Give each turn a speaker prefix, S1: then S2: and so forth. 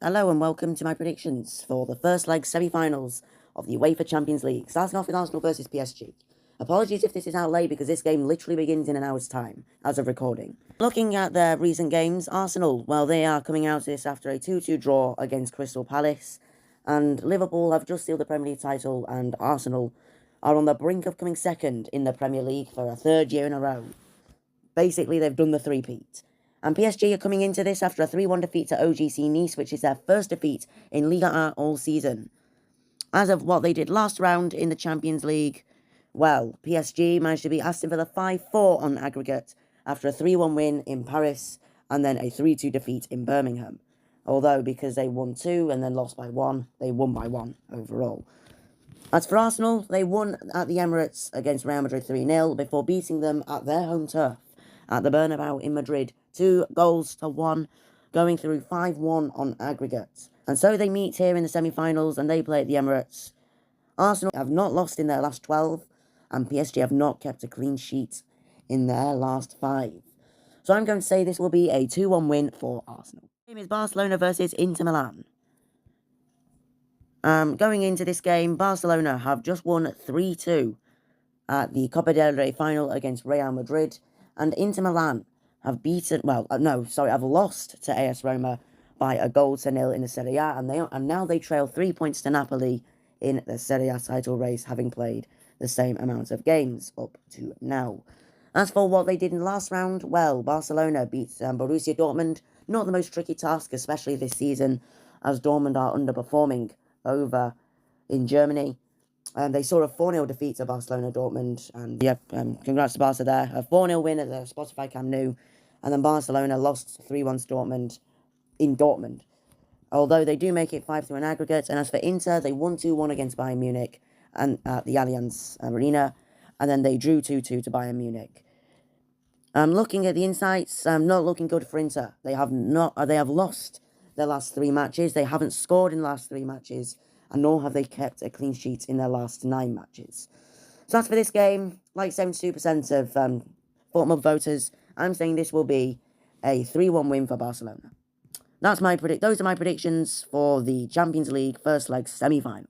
S1: Hello and welcome to my predictions for the first leg semi-finals of the UEFA Champions League, starting off with Arsenal versus PSG. Apologies if this is out late because this game literally begins in an hour's time, as of recording. Looking at their recent games, Arsenal, well, they are coming out of this after a 2-2 draw against Crystal Palace, and Liverpool have just sealed the Premier League title, and Arsenal are on the brink of coming second in the Premier League for a third year in a row. Basically, they've done the three-peat. And PSG are coming into this after a 3-1 defeat to OGC Nice, which is their first defeat in Liga 1 all season. As of what they did last round in the Champions League, well, PSG managed to beat Aston Villa 5-4 on aggregate after a 3-1 win in Paris and then a 3-2 defeat in Birmingham. Although, because they won 2 and then lost by 1, they won by 1 overall. As for Arsenal, they won at the Emirates against Real Madrid 3-0 before beating them at their home turf at the Bernabeu in Madrid 2-1, going through 5-1 on aggregate. And so they meet here in the semi-finals and they play at the Emirates. Arsenal have not lost in their last 12 and PSG have not kept a clean sheet in their last 5. So I'm going to say this will be a 2-1 win for Arsenal. The game is Barcelona versus Inter Milan. Going into this game, Barcelona have just won 3-2 at the Copa del Rey final against Real Madrid, and Inter Milan have have lost to AS Roma by a goal to 0 in the Serie A, and now they trail 3 points to Napoli in the Serie A title race, having played the same amount of games up to now. As for what they did in the last round, well, Barcelona beat Borussia Dortmund. Not the most tricky task, especially this season, as Dortmund are underperforming over in Germany. They saw a 4-0 defeat to Barcelona Dortmund, and congrats to Barca there. A 4-0 win at the Spotify Camp Nou, and then Barcelona lost 3-1 to Dortmund in Dortmund. Although they do make it 5-3 in aggregate, and as for Inter, they won 2-1 against Bayern Munich and at the Allianz Arena, and then they drew 2-2 to Bayern Munich. Looking at the insights, not looking good for Inter. They have lost their last 3 matches. They haven't scored in the last 3 matches, and nor have they kept a clean sheet in their last 9 matches. So as for this game, like 72% of Fortnite voters, I'm saying this will be a 3-1 win for Barcelona. Those are my predictions for the Champions League first leg semi-final.